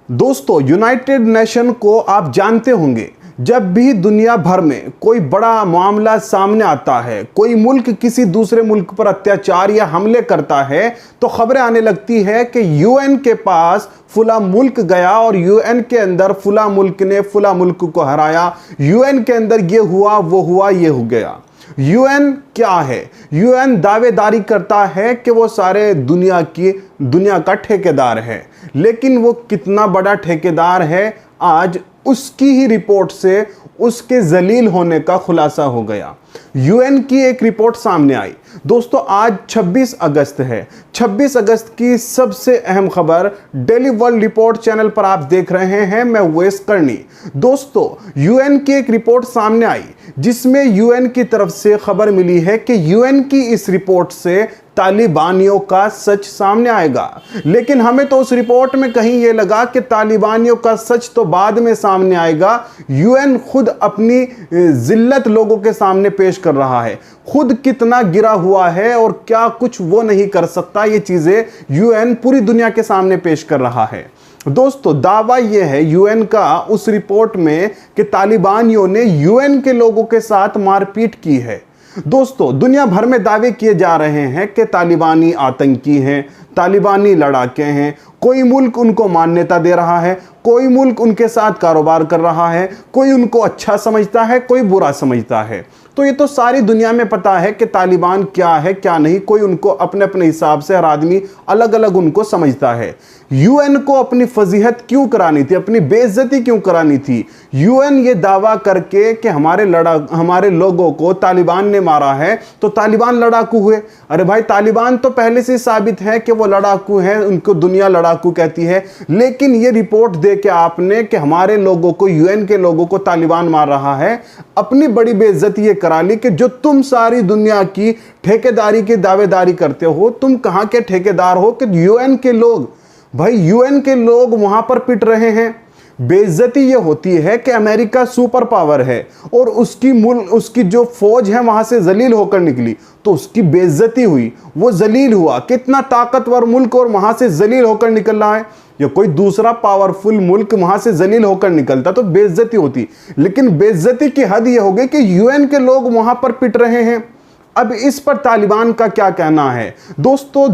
दोस्तों, United nation को आप जानते होंगे। जब भी दुनिया भर में कोई बड़ा मामला सामने आता है, कोई मुल्क किसी दूसरे मुल्क पर अत्याचार या हमले करता है, तो खबरें आने लगती है कि यूएन के पास फुला मुल्क गया और यूएन के अंदर फुला मुल्क ने फुला मुल्क को हराया। यूएन के अंदर ये हुआ, वो हुआ, ये हो गया। यूएन क्या है? यूएन दावेदारी करता है कि वो सारे दुनिया का ठेकेदार है, लेकिन वो कितना बड़ा ठेकेदार है, आज उसकी ही रिपोर्ट से उसके जलील होने का खुलासा हो गया। यूएन की एक रिपोर्ट सामने आई। दोस्तों, आज 26 अगस्त है। 26 अगस्त की सबसे अहम खबर डेली वर्ल्ड रिपोर्ट चैनल पर आप देख रहे हैं। मैं उवैस करनी। दोस्तों, यूएन की एक रिपोर्ट सामने आई जिसमें यूएन की तरफ से खबर मिली है कि यूएन की इस रिपोर्ट से तालिबानियों का सच सामने आएगा। लेकिन हमें तो उस रिपोर्ट में कहीं यह लगा कि तालिबानियों का सच तो बाद में सामने आएगा। यूएन खुद अपनी जिल्लत लोगों के सामने पेश कर रहा है, खुद कितना गिरा हुआ है और क्या कुछ वो नहीं कर सकता, ये चीजें यूएन पूरी दुनिया के सामने पेश कर रहा है। दोस्तों, दावा यह है यूएन का उस रिपोर्ट में कि तालिबानियों ने यूएन के लोगों के साथ मारपीट की है। दोस्तों, दुनिया भर में दावे किए जा रहे हैं कि तालिबानी आतंकी हैं, तालिबानी लड़ाके हैं। कोई मुल्क उनको मान्यता दे रहा है, कोई मुल्क उनके साथ कारोबार कर रहा है, कोई उनको अच्छा समझता है, कोई बुरा समझता है। तो ये तो सारी दुनिया में पता है कि तालिबान क्या है क्या नहीं। कोई उनको अपने अपने हिसाब से हर आदमी अलग अलग उनको समझता है। यूएन को अपनी फजीहत क्यों करानी थी, अपनी बेइज्जती क्यों करानी थी? यूएन ये दावा करके कि हमारे लोगों को तालिबान ने मारा है तो तालिबान लड़ाकू हुए। अरे भाई, तालिबान तो पहले से साबित है कि वो लड़ाकू हैं, उनको दुनिया लड़ाकू कहती है। लेकिन ये रिपोर्ट दे के आपने कि हमारे लोगों को, यूएन के लोगों को तालिबान मार रहा है, अपनी बड़ी बेइज्जती ये करा ली कि जो तुम सारी दुनिया की ठेकेदारी की दावेदारी करते हो, तुम कहां के ठेकेदार हो कि यूएन के लोग, भाई यूएन के लोग वहां पर पिट रहे हैं। बेइज्जती ये होती है कि अमेरिका सुपर पावर है और उसकी जो फौज है वहां से जलील होकर निकली, तो उसकी बेइज्जती हुई, वो जलील हुआ। कितना ताकतवर मुल्क और वहां से जलील होकर निकल रहा है। या कोई दूसरा पावरफुल मुल्क वहां से जलील होकर निकलता तो बेइज्जती होती, लेकिन बेइज्जती की हद ये हो गई कि यूएन के लोग वहां पर पिट रहे हैं। अब इस पर तालिबान का क्या कहना है? दोस्तों,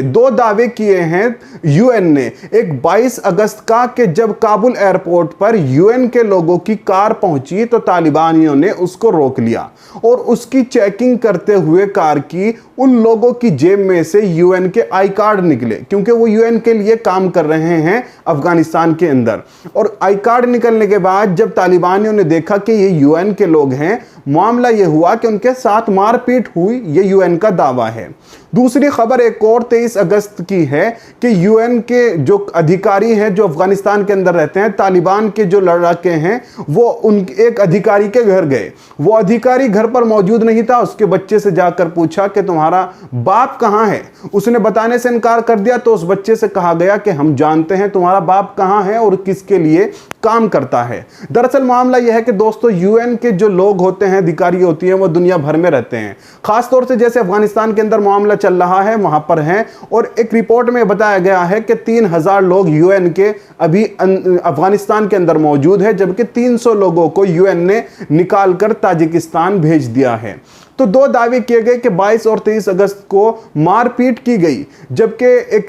दो दावे किए हैं यूएन ने। एक 22 अगस्त का कि जब काबुल एयरपोर्ट पर यूएन के लोगों की कार पहुंची तो तालिबानियों ने उसको रोक लिया और उसकी चेकिंग करते हुए कार की उन लोगों की जेब में से यूएन के आई कार्ड निकले, क्योंकि वो यूएन के लिए काम कर रहे हैं अफगानिस्तान के अंदर। और आई कार्ड निकलने के बाद जब तालिबानियों ने देखा कि ये यूएन के लोग हैं, मामला यह हुआ कि उनके साथ मारपीट हुई। ये यूएन का दावा है। दूसरी खबर एक और 23 अगस्त की है कि यूएन के जो अधिकारी हैं जो अफगानिस्तान के अंदर रहते हैं, तालिबान के जो लड़ाके हैं, वो एक अधिकारी के घर गए। वो अधिकारी घर पर मौजूद नहीं था। उसके बच्चे से जाकर पूछा कि तुम्हारा बाप कहाँ है? उसने बताने से इनकार कर दिया। तो उस बच्चे से कहा गया कि हम जानते हैं तुम्हारा बाप कहाँ है और किसके लिए काम करता है। दरअसल मामला यह है कि दोस्तों, यूएन के जो लोग होते हैं, अधिकारी होती हैं, वो दुनिया भर में रहते हैं। खासतौर से जैसे अफगानिस्तान के अंदर मामला चल रहा है वहां पर हैं। और एक रिपोर्ट में बताया गया है कि 3000 लोग यूएन के अभी अफगानिस्तान के अंदर मौजूद है, जबकि 300 लोगों को यूएन ने निकालकर ताजिकिस्तान भेज दिया है। तो दो दावे किए गए कि 22 और 23 अगस्त को मारपीट की गई, जबकि एक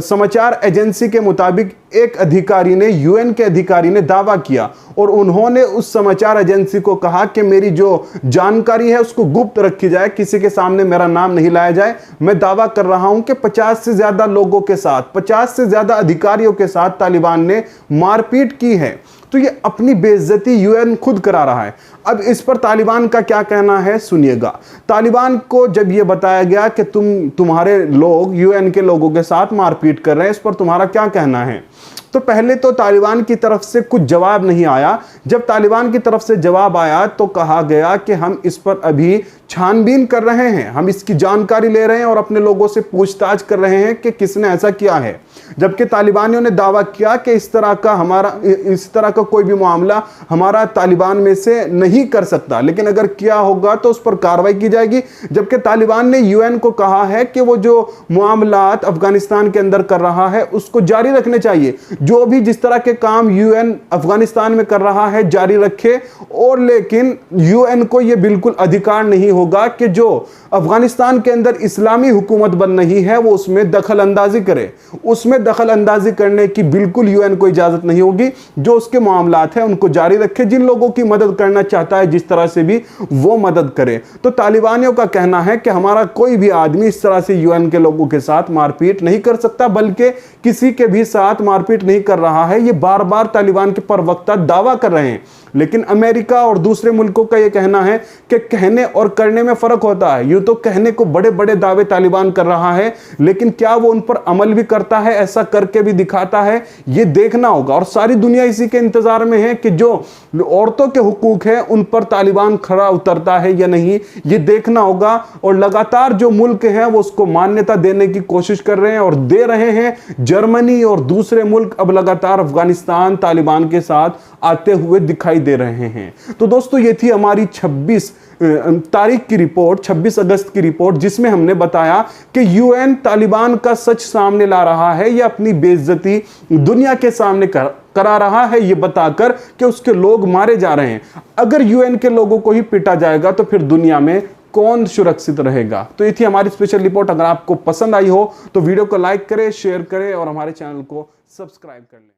समाचार एजेंसी के मुताबिक एक अधिकारी ने, यूएन के अधिकारी ने दावा किया और उन्होंने उस समाचार एजेंसी को कहा कि मेरी जो जानकारी है उसको गुप्त रखी जाए, किसी के सामने मेरा नाम नहीं लाया जाए। मैं दावा कर रहा हूं कि 50 से ज्यादा लोगों के साथ, 50 से ज्यादा अधिकारियों के साथ तालिबान ने मारपीट की है। तो ये अपनी बेइज्जती यूएन खुद करा रहा है। अब इस पर तालिबान का क्या कहना है, सुनिएगा। तालिबान को जब यह बताया गया कि तुम्हारे लोग यूएन के लोगों के साथ मारपीट कर रहे हैं, इस पर तुम्हारा क्या कहना है, तो पहले तो तालिबान की तरफ से कुछ जवाब नहीं आया। जब तालिबान की तरफ से जवाब आया तो कहा गया कि हम इस पर अभी छानबीन कर रहे हैं, हम इसकी जानकारी ले रहे हैं और अपने लोगों से पूछताछ कर रहे हैं कि किसने ऐसा किया है। जबकि तालिबानियों ने दावा किया कि इस तरह का कोई भी मामला हमारा तालिबान में से नहीं कर सकता, लेकिन अगर किया होगा तो उस पर कार्रवाई की जाएगी। जबकि तालिबान ने यूएन को कहा है कि वो जो मामलात अफगानिस्तान के अंदर कर रहा है उसको जारी रखने चाहिए, जो भी जिस तरह के काम यूएन अफगानिस्तान में कर रहा है जारी रखे। और लेकिन यूएन को यह बिल्कुल अधिकार नहीं होगा कि जो अफगानिस्तान के अंदर इस्लामी हुकूमत बन रही है वो उसमें दखल अंदाजी करे। उसमें दखल अंदाजी करने की बिल्कुल यूएन को इजाजत नहीं होगी। जो उसके मामलात हैं उनको जारी रखे, जिन लोगों की मदद करना चाहता है जिस तरह से भी वो मदद करे। तो तालिबानियों का कहना है कि हमारा कोई भी आदमी इस तरह से यूएन के लोगों के साथ मारपीट नहीं कर सकता, बल्कि किसी के भी साथ मारपीट नहीं कर रहा है। ये बार बार तालिबान के प्रवक्ता दावा कर रहे हैं। लेकिन अमेरिका और दूसरे मुल्कों का यह कहना है कि कहने और करने में फर्क होता है। यूं तो कहने को बड़े बड़े दावे तालिबान कर रहा है, लेकिन क्या वो उन पर अमल भी करता है, ऐसा करके भी दिखाता है, ये देखना होगा। और सारी दुनिया इसी के इंतजार में है कि जो औरतों के हुकूक है उन पर तालिबान खरा उतरता है या नहीं, ये देखना होगा। और लगातार जो मुल्क हैं वो उसको मान्यता देने की कोशिश कर रहे हैं और दे रहे हैं। जर्मनी और दूसरे मुल्क अब लगातार अफगानिस्तान तालिबान के साथ आते हुए दिखाई दे रहे हैं। तो दोस्तों, ये थी हमारी 26 तारीख की रिपोर्ट, 26 अगस्त की रिपोर्ट, जिसमें हमने बताया कि यूएन तालिबान का सच सामने ला रहा है या अपनी बेइज्जती दुनिया के सामने करा रहा है, ये बताकर कि उसके लोग मारे जा रहे हैं। अगर यूएन के लोगों को ही पीटा जाएगा तो फिर दुनिया में कौन सुरक्षित रहेगा। तो ये थी हमारी स्पेशल रिपोर्ट। अगर आपको पसंद आई हो तो वीडियो को लाइक करें, शेयर करें और हमारे चैनल को सब्सक्राइब कर लें।